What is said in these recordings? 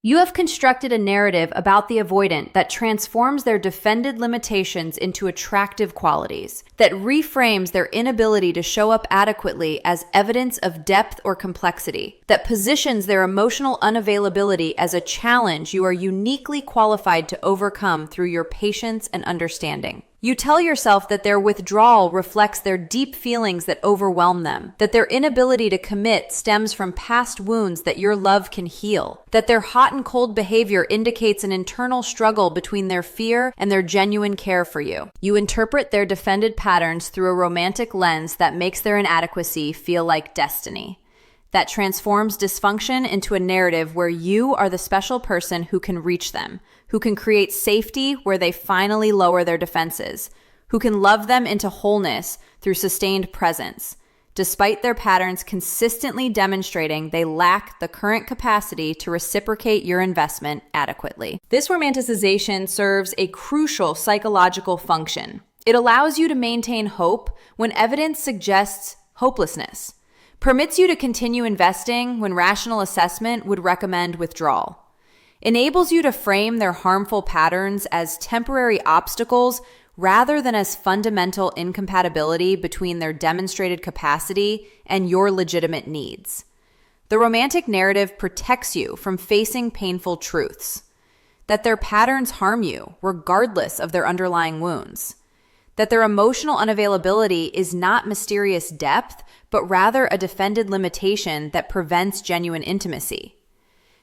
You have constructed a narrative about the avoidant that transforms their defended limitations into attractive qualities, that reframes their inability to show up adequately as evidence of depth or complexity, that positions their emotional unavailability as a challenge you are uniquely qualified to overcome through your patience and understanding. You tell yourself that their withdrawal reflects their deep feelings that overwhelm them, that their inability to commit stems from past wounds that your love can heal, that their hot and cold behavior indicates an internal struggle between their fear and their genuine care for you. You interpret their defended patterns through a romantic lens that makes their inadequacy feel like destiny, that transforms dysfunction into a narrative where you are the special person who can reach them, who can create safety where they finally lower their defenses, who can love them into wholeness through sustained presence, despite their patterns consistently demonstrating they lack the current capacity to reciprocate your investment adequately. This romanticization serves a crucial psychological function. It allows you to maintain hope when evidence suggests hopelessness, permits you to continue investing when rational assessment would recommend withdrawal, enables you to frame their harmful patterns as temporary obstacles rather than as fundamental incompatibility between their demonstrated capacity and your legitimate needs. The romantic narrative protects you from facing painful truths, that their patterns harm you regardless of their underlying wounds, that their emotional unavailability is not mysterious depth, but rather a defended limitation that prevents genuine intimacy,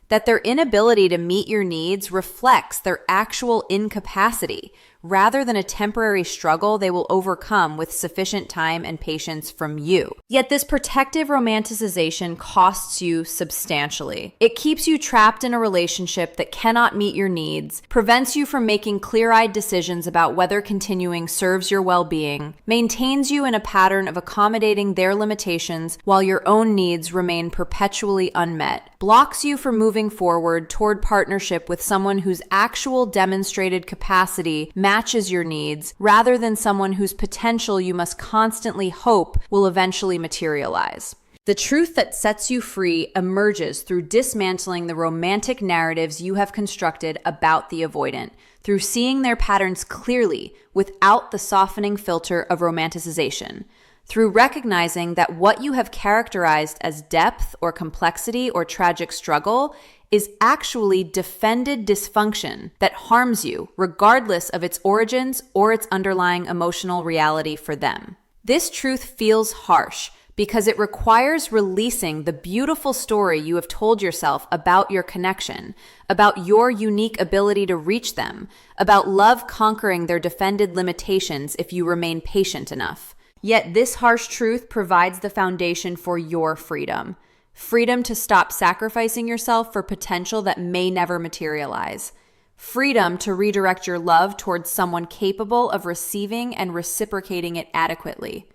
that their inability to meet your needs reflects their actual incapacity rather than a temporary struggle they will overcome with sufficient time and patience from you. Yet this protective romanticization costs you substantially. It keeps you trapped in a relationship that cannot meet your needs, prevents you from making clear-eyed decisions about whether continuing serves your well-being, maintains you in a pattern of accommodating their limitations while your own needs remain perpetually unmet, blocks you from moving forward toward partnership with someone whose actual demonstrated capacity matches your needs rather than someone whose potential you must constantly hope will eventually materialize. The truth that sets you free emerges through dismantling the romantic narratives you have constructed about the avoidant, through seeing their patterns clearly without the softening filter of romanticization, through recognizing that what you have characterized as depth or complexity or tragic struggle is actually defended dysfunction that harms you regardless of its origins or its underlying emotional reality for them. This truth feels harsh because it requires releasing the beautiful story you have told yourself about your connection, about your unique ability to reach them, about love conquering their defended limitations if you remain patient enough. Yet this harsh truth provides the foundation for your freedom. Freedom to stop sacrificing yourself for potential that may never materialize. Freedom to redirect your love towards someone capable of receiving and reciprocating it adequately.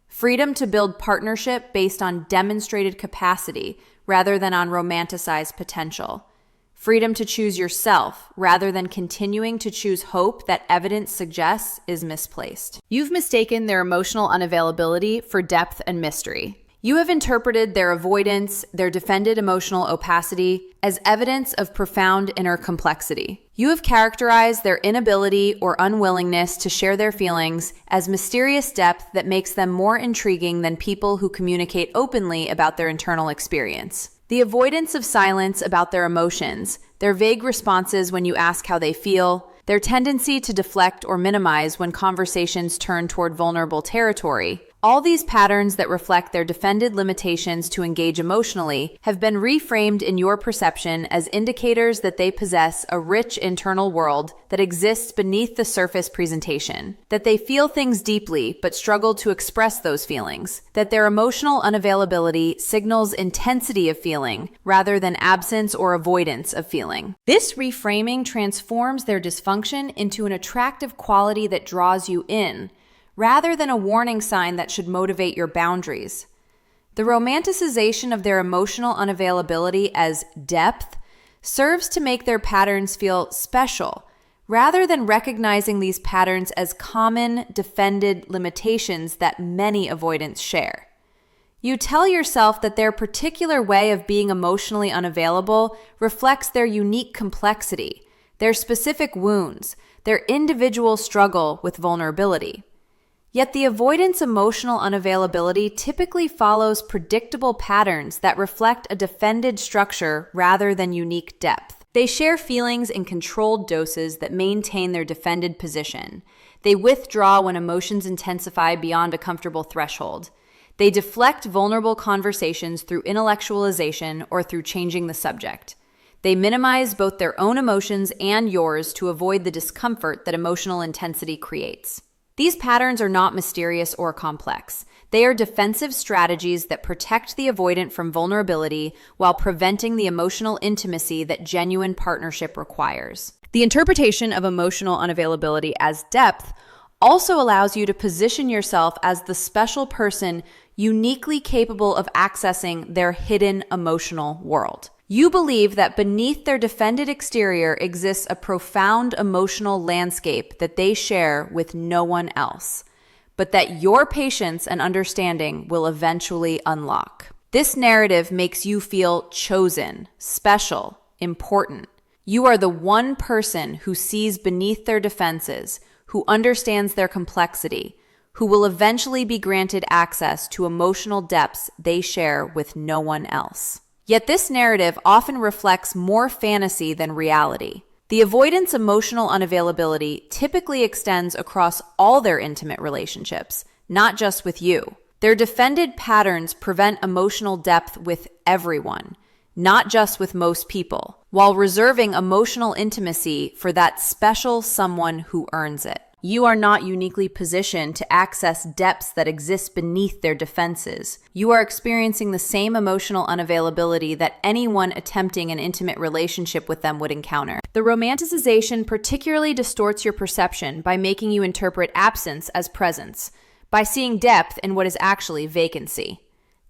Freedom to build partnership based on demonstrated capacity rather than on romanticized potential. Freedom to choose yourself rather than continuing to choose hope that evidence suggests is misplaced. You've mistaken their emotional unavailability for depth and mystery. You have interpreted their avoidance, their defended emotional opacity, as evidence of profound inner complexity. You have characterized their inability or unwillingness to share their feelings as mysterious depth that makes them more intriguing than people who communicate openly about their internal experience. The avoidance of silence about their emotions, their vague responses when you ask how they feel, their tendency to deflect or minimize when conversations turn toward vulnerable territory, all these patterns that reflect their defended limitations to engage emotionally have been reframed in your perception as indicators that they possess a rich internal world that exists beneath the surface presentation, that they feel things deeply but struggle to express those feelings, that their emotional unavailability signals intensity of feeling rather than absence or avoidance of feeling. This reframing transforms their dysfunction into an attractive quality that draws you in, rather than a warning sign that should motivate your boundaries. The romanticization of their emotional unavailability as depth serves to make their patterns feel special, rather than recognizing these patterns as common, defended limitations that many avoidants share. You tell yourself that their particular way of being emotionally unavailable reflects their unique complexity, their specific wounds, their individual struggle with vulnerability. Yet the avoidant's emotional unavailability typically follows predictable patterns that reflect a defended structure rather than unique depth. They share feelings in controlled doses that maintain their defended position. They withdraw when emotions intensify beyond a comfortable threshold. They deflect vulnerable conversations through intellectualization or through changing the subject. They minimize both their own emotions and yours to avoid the discomfort that emotional intensity creates. These patterns are not mysterious or complex. They are defensive strategies that protect the avoidant from vulnerability while preventing the emotional intimacy that genuine partnership requires. The interpretation of emotional unavailability as depth also allows you to position yourself as the special person uniquely capable of accessing their hidden emotional world. You believe that beneath their defended exterior exists a profound emotional landscape that they share with no one else, but that your patience and understanding will eventually unlock. This narrative makes you feel chosen, special, important. You are the one person who sees beneath their defenses, who understands their complexity, who will eventually be granted access to emotional depths they share with no one else. Yet this narrative often reflects more fantasy than reality. The avoidant's emotional unavailability typically extends across all their intimate relationships, not just with you. Their defended patterns prevent emotional depth with everyone, not just with most people, while reserving emotional intimacy for that special someone who earns it. You are not uniquely positioned to access depths that exist beneath their defenses. You are experiencing the same emotional unavailability that anyone attempting an intimate relationship with them would encounter. The romanticization particularly distorts your perception by making you interpret absence as presence, by seeing depth in what is actually vacancy.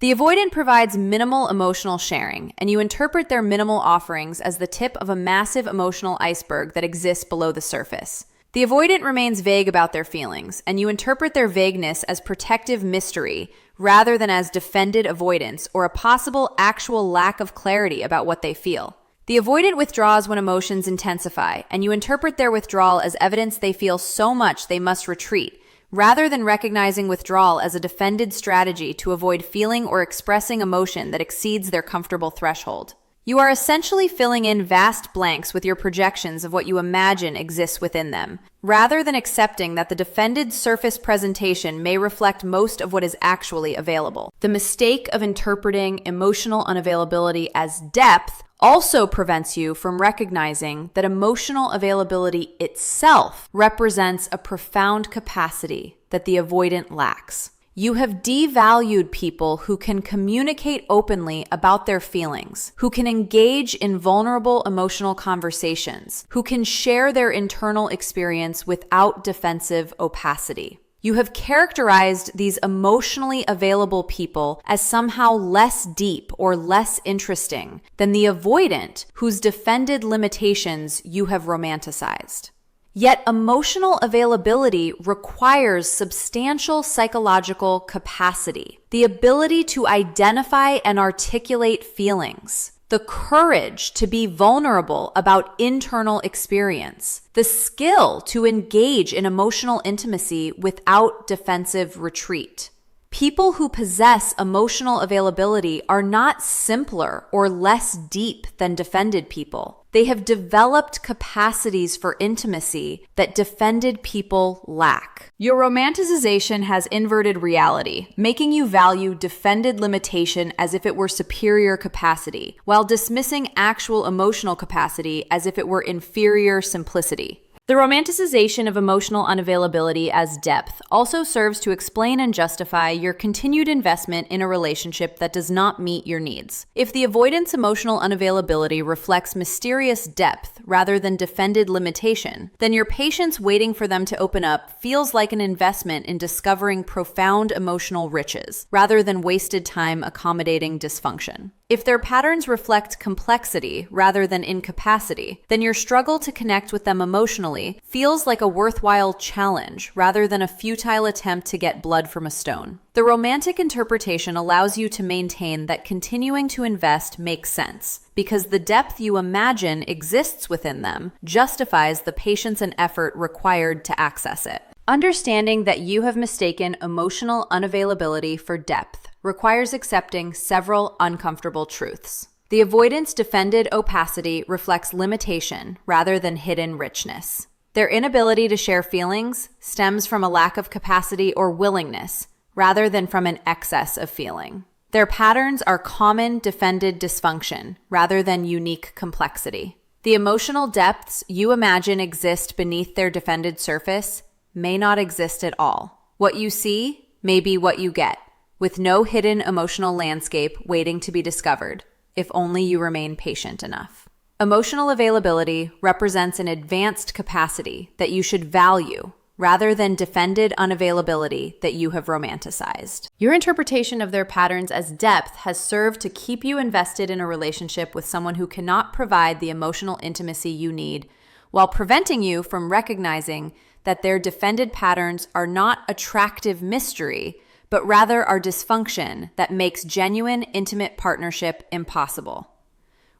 The avoidant provides minimal emotional sharing, and you interpret their minimal offerings as the tip of a massive emotional iceberg that exists below the surface. The avoidant remains vague about their feelings, and you interpret their vagueness as protective mystery rather than as defended avoidance or a possible actual lack of clarity about what they feel. The avoidant withdraws when emotions intensify, and you interpret their withdrawal as evidence they feel so much they must retreat, rather than recognizing withdrawal as a defended strategy to avoid feeling or expressing emotion that exceeds their comfortable threshold. You are essentially filling in vast blanks with your projections of what you imagine exists within them, rather than accepting that the defended surface presentation may reflect most of what is actually available. The mistake of interpreting emotional unavailability as depth also prevents you from recognizing that emotional availability itself represents a profound capacity that the avoidant lacks. You have devalued people who can communicate openly about their feelings, who can engage in vulnerable emotional conversations, who can share their internal experience without defensive opacity. You have characterized these emotionally available people as somehow less deep or less interesting than the avoidant whose defended limitations you have romanticized. Yet emotional availability requires substantial psychological capacity, the ability to identify and articulate feelings, the courage to be vulnerable about internal experience, the skill to engage in emotional intimacy without defensive retreat. People who possess emotional availability are not simpler or less deep than defended people. They have developed capacities for intimacy that defended people lack. Your romanticization has inverted reality, making you value defended limitation as if it were superior capacity, while dismissing actual emotional capacity as if it were inferior simplicity. The romanticization of emotional unavailability as depth also serves to explain and justify your continued investment in a relationship that does not meet your needs. If the avoidance emotional unavailability reflects mysterious depth rather than defended limitation, then your patience waiting for them to open up feels like an investment in discovering profound emotional riches, rather than wasted time accommodating dysfunction. If their patterns reflect complexity rather than incapacity, then your struggle to connect with them emotionally feels like a worthwhile challenge rather than a futile attempt to get blood from a stone. The romantic interpretation allows you to maintain that continuing to invest makes sense, because the depth you imagine exists within them justifies the patience and effort required to access it. Understanding that you have mistaken emotional unavailability for depth requires accepting several uncomfortable truths. The avoidant's defended opacity reflects limitation rather than hidden richness. Their inability to share feelings stems from a lack of capacity or willingness rather than from an excess of feeling. Their patterns are common defended dysfunction rather than unique complexity. The emotional depths you imagine exist beneath their defended surface may not exist at all. What you see may be what you get, with no hidden emotional landscape waiting to be discovered, if only you remain patient enough. Emotional availability represents an advanced capacity that you should value rather than defended unavailability that you have romanticized. Your interpretation of their patterns as depth has served to keep you invested in a relationship with someone who cannot provide the emotional intimacy you need, while preventing you from recognizing that their defended patterns are not attractive mystery, but rather are dysfunction that makes genuine, intimate partnership impossible.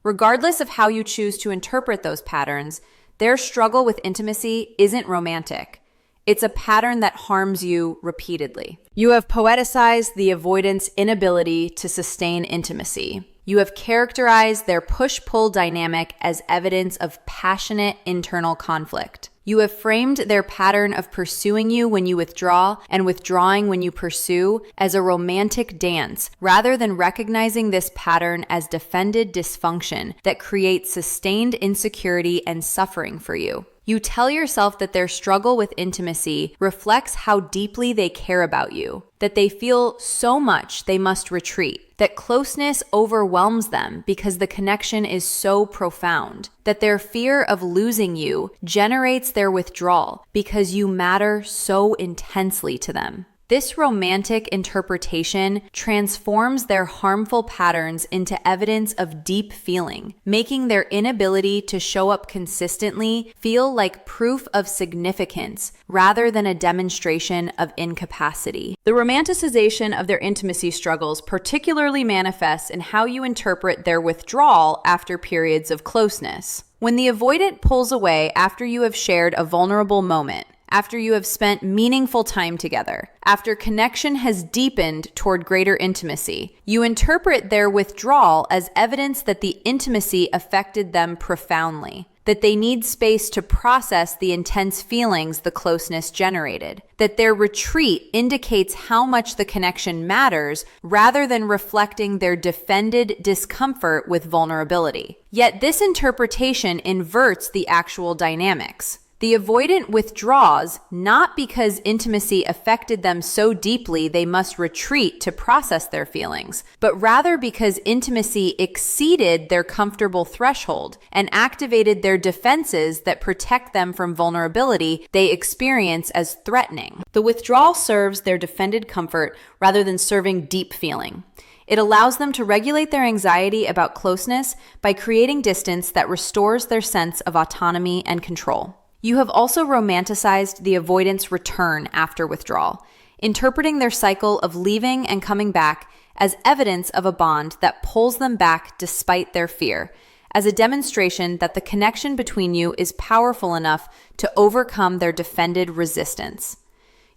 Regardless of how you choose to interpret those patterns, their struggle with intimacy isn't romantic. It's a pattern that harms you repeatedly. You have poeticized the avoidant's inability to sustain intimacy. You have characterized their push-pull dynamic as evidence of passionate internal conflict. You have framed their pattern of pursuing you when you withdraw and withdrawing when you pursue as a romantic dance, rather than recognizing this pattern as defended dysfunction that creates sustained insecurity and suffering for you. You tell yourself that their struggle with intimacy reflects how deeply they care about you, that they feel so much they must retreat, that closeness overwhelms them because the connection is so profound, that their fear of losing you generates their withdrawal because you matter so intensely to them. This romantic interpretation transforms their harmful patterns into evidence of deep feeling, making their inability to show up consistently feel like proof of significance rather than a demonstration of incapacity. The romanticization of their intimacy struggles particularly manifests in how you interpret their withdrawal after periods of closeness. When the avoidant pulls away after you have shared a vulnerable moment, after you have spent meaningful time together, after connection has deepened toward greater intimacy, you interpret their withdrawal as evidence that the intimacy affected them profoundly, that they need space to process the intense feelings the closeness generated, that their retreat indicates how much the connection matters rather than reflecting their defended discomfort with vulnerability. Yet this interpretation inverts the actual dynamics. The avoidant withdraws not because intimacy affected them so deeply they must retreat to process their feelings, but rather because intimacy exceeded their comfortable threshold and activated their defenses that protect them from vulnerability they experience as threatening. The withdrawal serves their defended comfort rather than serving deep feeling. It allows them to regulate their anxiety about closeness by creating distance that restores their sense of autonomy and control. You have also romanticized the avoidant's return after withdrawal, interpreting their cycle of leaving and coming back as evidence of a bond that pulls them back despite their fear, as a demonstration that the connection between you is powerful enough to overcome their defended resistance.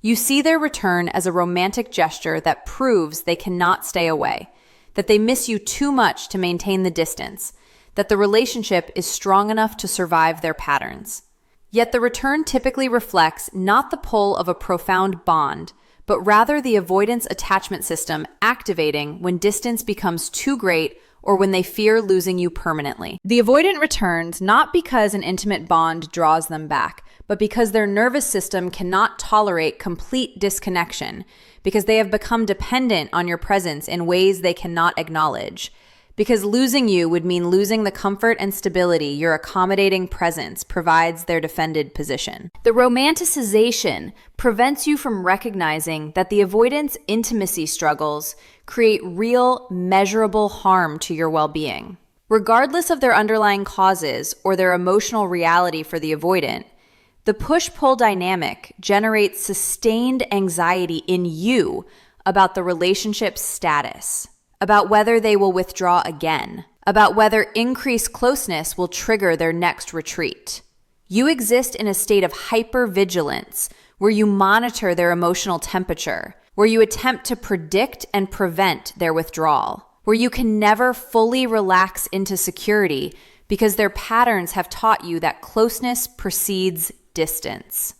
You see their return as a romantic gesture that proves they cannot stay away, that they miss you too much to maintain the distance, that the relationship is strong enough to survive their patterns. Yet the return typically reflects not the pull of a profound bond, but rather the avoidance attachment system activating when distance becomes too great or when they fear losing you permanently. The avoidant returns not because an intimate bond draws them back, but because their nervous system cannot tolerate complete disconnection, because they have become dependent on your presence in ways they cannot acknowledge, because losing you would mean losing the comfort and stability your accommodating presence provides their defended position. The romanticization prevents you from recognizing that the avoidance intimacy struggles create real, measurable harm to your well-being. Regardless of their underlying causes or their emotional reality for the avoidant, the push-pull dynamic generates sustained anxiety in you about the relationship's status, about whether they will withdraw again, about whether increased closeness will trigger their next retreat. You exist in a state of hypervigilance where you monitor their emotional temperature, where you attempt to predict and prevent their withdrawal, where you can never fully relax into security because their patterns have taught you that closeness precedes distance.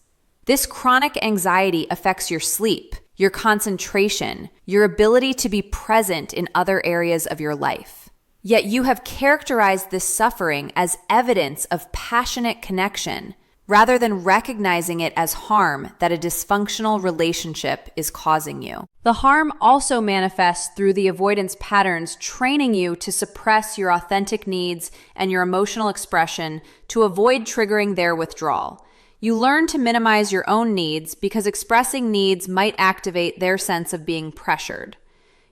This chronic anxiety affects your sleep, your concentration, your ability to be present in other areas of your life. Yet you have characterized this suffering as evidence of passionate connection, rather than recognizing it as harm that a dysfunctional relationship is causing you. The harm also manifests through the avoidance patterns training you to suppress your authentic needs and your emotional expression to avoid triggering their withdrawal. You learn to minimize your own needs because expressing needs might activate their sense of being pressured.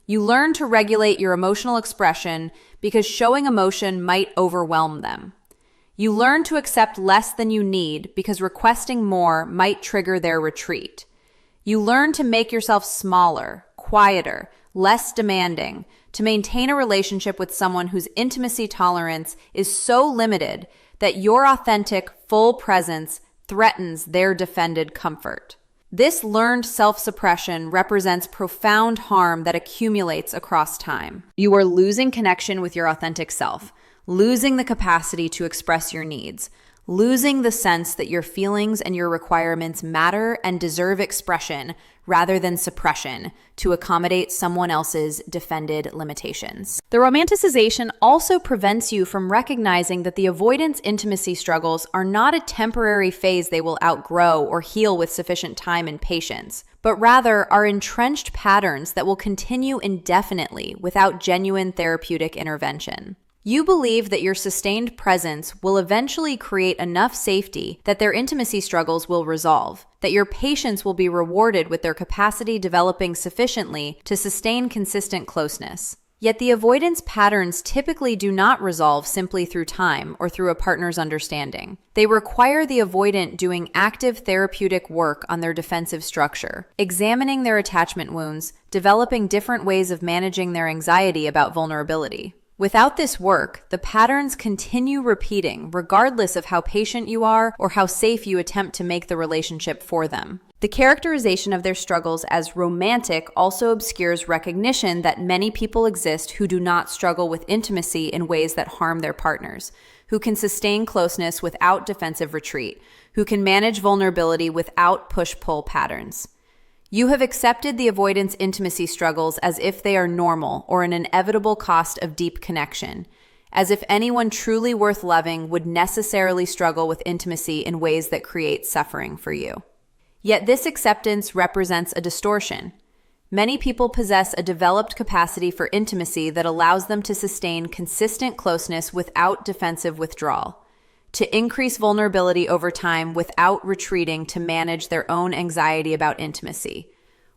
You learn to regulate your emotional expression because showing emotion might overwhelm them. You learn to accept less than you need because requesting more might trigger their retreat. You learn to make yourself smaller, quieter, less demanding to maintain a relationship with someone whose intimacy tolerance is so limited that your authentic, full presence threatens their defended comfort. This learned self-suppression represents profound harm that accumulates across time. You are losing connection with your authentic self, losing the capacity to express your needs, losing the sense that your feelings and your requirements matter and deserve expression rather than suppression to accommodate someone else's defended limitations. The romanticization also prevents you from recognizing that the avoidance intimacy struggles are not a temporary phase they will outgrow or heal with sufficient time and patience, but rather are entrenched patterns that will continue indefinitely without genuine therapeutic intervention. You believe that your sustained presence will eventually create enough safety that their intimacy struggles will resolve, that your patience will be rewarded with their capacity developing sufficiently to sustain consistent closeness. Yet the avoidance patterns typically do not resolve simply through time or through a partner's understanding. They require the avoidant doing active therapeutic work on their defensive structure, examining their attachment wounds, developing different ways of managing their anxiety about vulnerability. Without this work, the patterns continue repeating regardless of how patient you are or how safe you attempt to make the relationship for them. The characterization of their struggles as romantic also obscures recognition that many people exist who do not struggle with intimacy in ways that harm their partners, who can sustain closeness without defensive retreat, who can manage vulnerability without push-pull patterns. You have accepted the avoidance intimacy struggles as if they are normal or an inevitable cost of deep connection, as if anyone truly worth loving would necessarily struggle with intimacy in ways that create suffering for you. Yet this acceptance represents a distortion. Many people possess a developed capacity for intimacy that allows them to sustain consistent closeness without defensive withdrawal, to increase vulnerability over time without retreating to manage their own anxiety about intimacy,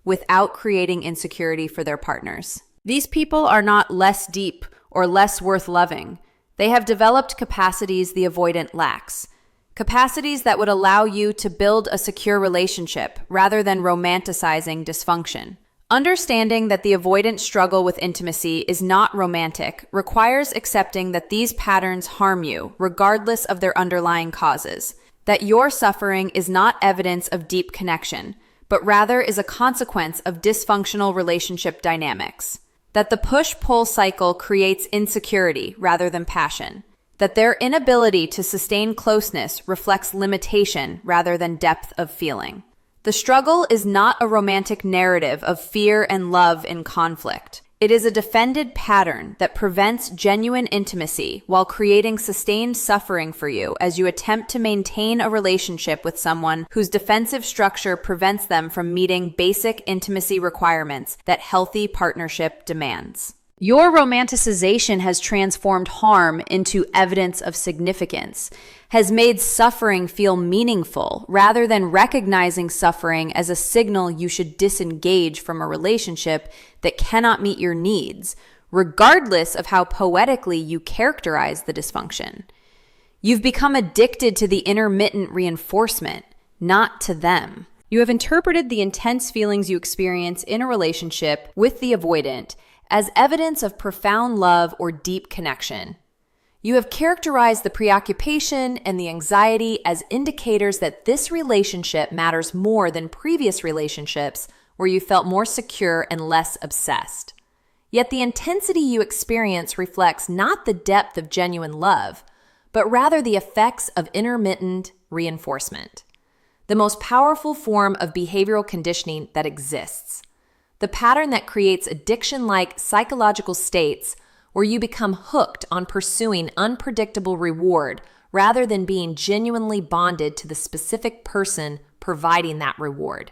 without creating insecurity for their partners. These people are not less deep or less worth loving. They have developed capacities the avoidant lacks, capacities that would allow you to build a secure relationship rather than romanticizing dysfunction. Understanding that the avoidant struggle with intimacy is not romantic requires accepting that these patterns harm you regardless of their underlying causes, that your suffering is not evidence of deep connection, but rather is a consequence of dysfunctional relationship dynamics, that the push-pull cycle creates insecurity rather than passion, that their inability to sustain closeness reflects limitation rather than depth of feeling. The struggle is not a romantic narrative of fear and love in conflict. It is a defended pattern that prevents genuine intimacy while creating sustained suffering for you as you attempt to maintain a relationship with someone whose defensive structure prevents them from meeting basic intimacy requirements that healthy partnership demands. Your romanticization has transformed harm into evidence of significance, has made suffering feel meaningful rather than recognizing suffering as a signal you should disengage from a relationship that cannot meet your needs, regardless of how poetically you characterize the dysfunction. You've become addicted to the intermittent reinforcement, not to them. You have interpreted the intense feelings you experience in a relationship with the avoidant as evidence of profound love or deep connection. You have characterized the preoccupation and the anxiety as indicators that this relationship matters more than previous relationships where you felt more secure and less obsessed. Yet the intensity you experience reflects not the depth of genuine love, but rather the effects of intermittent reinforcement, the most powerful form of behavioral conditioning that exists. The pattern that creates addiction-like psychological states where you become hooked on pursuing unpredictable reward rather than being genuinely bonded to the specific person providing that reward.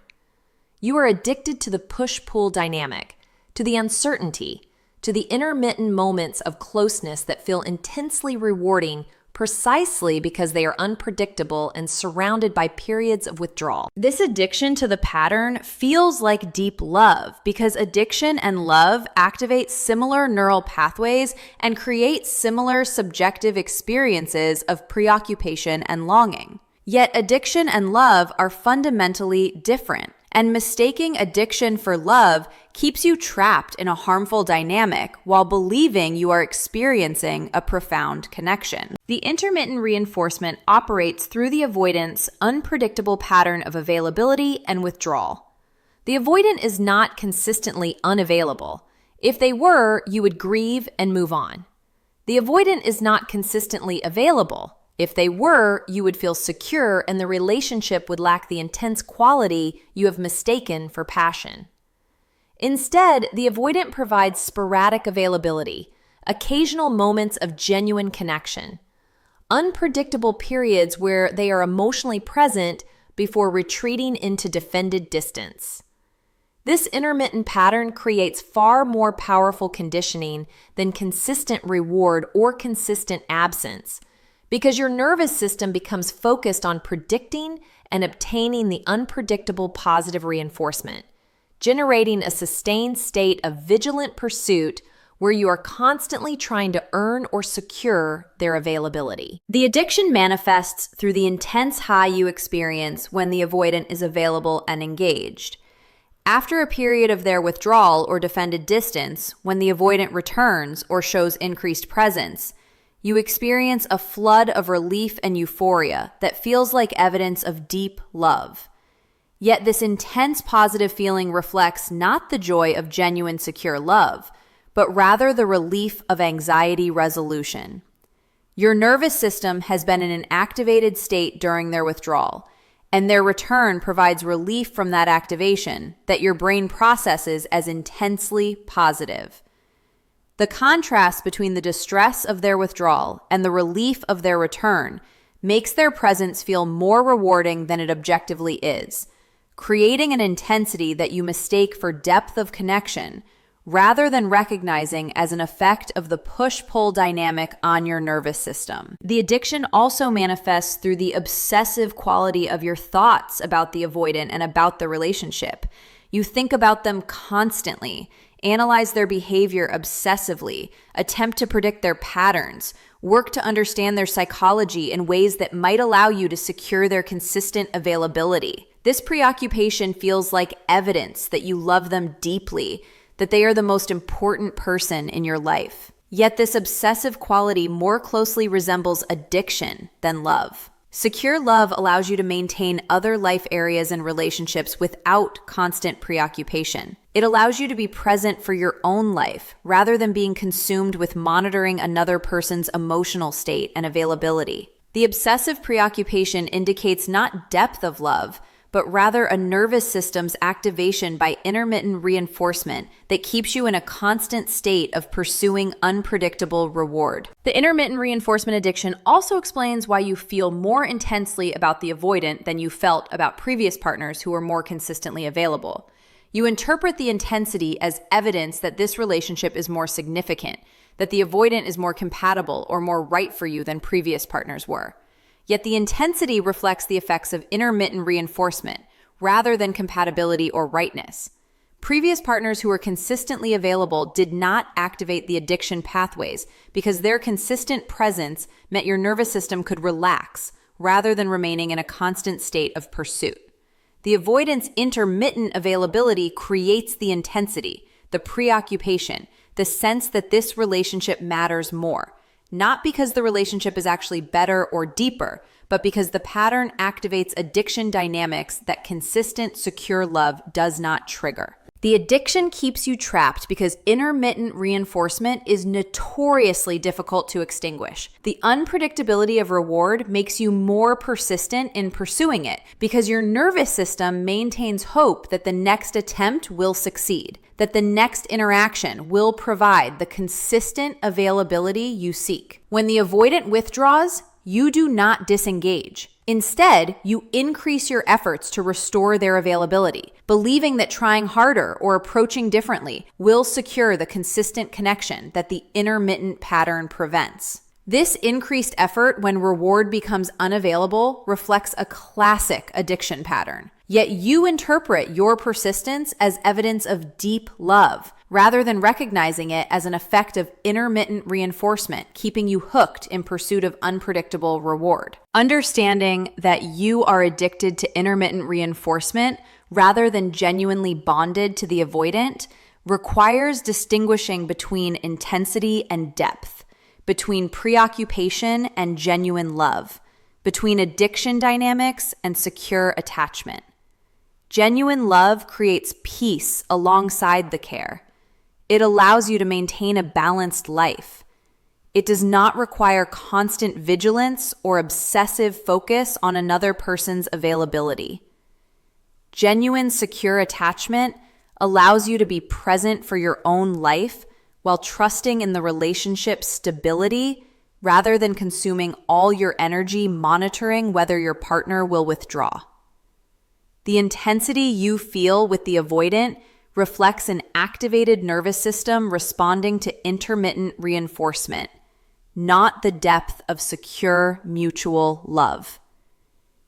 You are addicted to the push-pull dynamic, to the uncertainty, to the intermittent moments of closeness that feel intensely rewarding precisely because they are unpredictable and surrounded by periods of withdrawal. This addiction to the pattern feels like deep love because addiction and love activate similar neural pathways and create similar subjective experiences of preoccupation and longing. Yet addiction and love are fundamentally different, and mistaking addiction for love keeps you trapped in a harmful dynamic while believing you are experiencing a profound connection. The intermittent reinforcement operates through the avoidant's unpredictable pattern of availability and withdrawal. The avoidant is not consistently unavailable. If they were, you would grieve and move on. The avoidant is not consistently available. If they were, you would feel secure and the relationship would lack the intense quality you have mistaken for passion. Instead, the avoidant provides sporadic availability, occasional moments of genuine connection, unpredictable periods where they are emotionally present before retreating into defended distance. This intermittent pattern creates far more powerful conditioning than consistent reward or consistent absence, because your nervous system becomes focused on predicting and obtaining the unpredictable positive reinforcement, generating a sustained state of vigilant pursuit where you are constantly trying to earn or secure their availability. The addiction manifests through the intense high you experience when the avoidant is available and engaged. After a period of their withdrawal or defended distance, when the avoidant returns or shows increased presence, you experience a flood of relief and euphoria that feels like evidence of deep love. Yet this intense positive feeling reflects not the joy of genuine secure love, but rather the relief of anxiety resolution. Your nervous system has been in an activated state during their withdrawal, and their return provides relief from that activation that your brain processes as intensely positive. The contrast between the distress of their withdrawal and the relief of their return makes their presence feel more rewarding than it objectively is, creating an intensity that you mistake for depth of connection rather than recognizing as an effect of the push-pull dynamic on your nervous system. The addiction also manifests through the obsessive quality of your thoughts about the avoidant and about the relationship. You think about them constantly, analyze their behavior obsessively, attempt to predict their patterns, work to understand their psychology in ways that might allow you to secure their consistent availability. This preoccupation feels like evidence that you love them deeply, that they are the most important person in your life. Yet this obsessive quality more closely resembles addiction than love. Secure love allows you to maintain other life areas and relationships without constant preoccupation. It allows you to be present for your own life rather than being consumed with monitoring another person's emotional state and availability. The obsessive preoccupation indicates not depth of love, but rather a nervous system's activation by intermittent reinforcement that keeps you in a constant state of pursuing unpredictable reward. The intermittent reinforcement addiction also explains why you feel more intensely about the avoidant than you felt about previous partners who were more consistently available. You interpret the intensity as evidence that this relationship is more significant, that the avoidant is more compatible or more right for you than previous partners were. Yet the intensity reflects the effects of intermittent reinforcement rather than compatibility or rightness. Previous partners who were consistently available did not activate the addiction pathways because their consistent presence meant your nervous system could relax rather than remaining in a constant state of pursuit. The avoidant's intermittent availability creates the intensity, the preoccupation, the sense that this relationship matters more, not because the relationship is actually better or deeper, but because the pattern activates addiction dynamics that consistent, secure love does not trigger. The addiction keeps you trapped because intermittent reinforcement is notoriously difficult to extinguish. The unpredictability of reward makes you more persistent in pursuing it because your nervous system maintains hope that the next attempt will succeed, that the next interaction will provide the consistent availability you seek. When the avoidant withdraws, you do not disengage. Instead, you increase your efforts to restore their availability, believing that trying harder or approaching differently will secure the consistent connection that the intermittent pattern prevents. This increased effort when reward becomes unavailable reflects a classic addiction pattern. Yet you interpret your persistence as evidence of deep love, rather than recognizing it as an effect of intermittent reinforcement, keeping you hooked in pursuit of unpredictable reward. Understanding that you are addicted to intermittent reinforcement rather than genuinely bonded to the avoidant requires distinguishing between intensity and depth, between preoccupation and genuine love, between addiction dynamics and secure attachment. Genuine love creates peace alongside the care. It allows you to maintain a balanced life. It does not require constant vigilance or obsessive focus on another person's availability. Genuine secure attachment allows you to be present for your own life while trusting in the relationship's stability rather than consuming all your energy monitoring whether your partner will withdraw. The intensity you feel with the avoidant reflects an activated nervous system responding to intermittent reinforcement, not the depth of secure mutual love.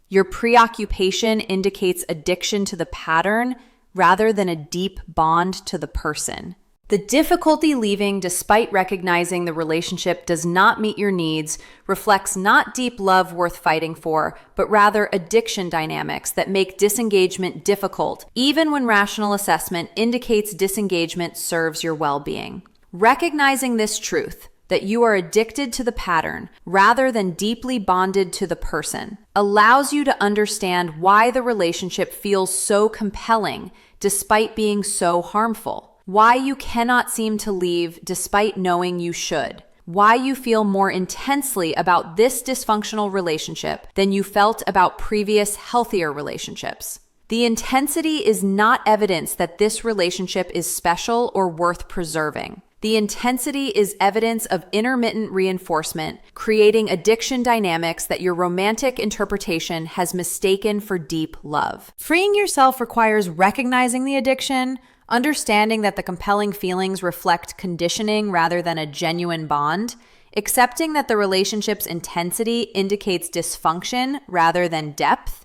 Your preoccupation indicates addiction to the pattern rather than a deep bond to the person. The difficulty leaving despite recognizing the relationship does not meet your needs reflects not deep love worth fighting for, but rather addiction dynamics that make disengagement difficult, even when rational assessment indicates disengagement serves your well-being. Recognizing this truth, that you are addicted to the pattern rather than deeply bonded to the person, allows you to understand why the relationship feels so compelling despite being so harmful. Why you cannot seem to leave despite knowing you should. Why you feel more intensely about this dysfunctional relationship than you felt about previous healthier relationships. The intensity is not evidence that this relationship is special or worth preserving. The intensity is evidence of intermittent reinforcement, creating addiction dynamics that your romantic interpretation has mistaken for deep love. Freeing yourself requires recognizing the addiction, understanding that the compelling feelings reflect conditioning rather than a genuine bond, accepting that the relationship's intensity indicates dysfunction rather than depth,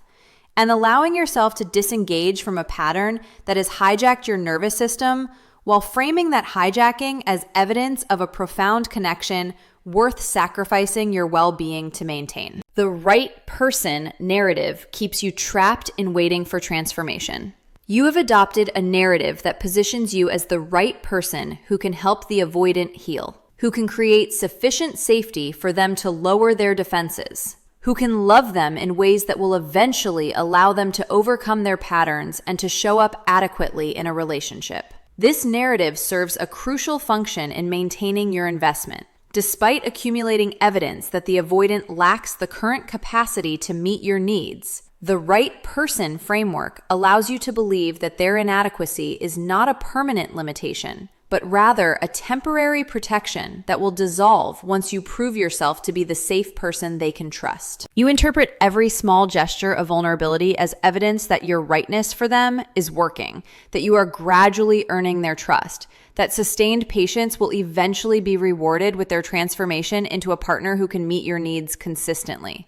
and allowing yourself to disengage from a pattern that has hijacked your nervous system while framing that hijacking as evidence of a profound connection worth sacrificing your well-being to maintain. The right person narrative keeps you trapped in waiting for transformation. You have adopted a narrative that positions you as the right person who can help the avoidant heal, who can create sufficient safety for them to lower their defenses, who can love them in ways that will eventually allow them to overcome their patterns and to show up adequately in a relationship. This narrative serves a crucial function in maintaining your investment. Despite accumulating evidence that the avoidant lacks the current capacity to meet your needs, the right person framework allows you to believe that their inadequacy is not a permanent limitation, but rather a temporary protection that will dissolve once you prove yourself to be the safe person they can trust. You interpret every small gesture of vulnerability as evidence that your rightness for them is working, that you are gradually earning their trust, that sustained patience will eventually be rewarded with their transformation into a partner who can meet your needs consistently.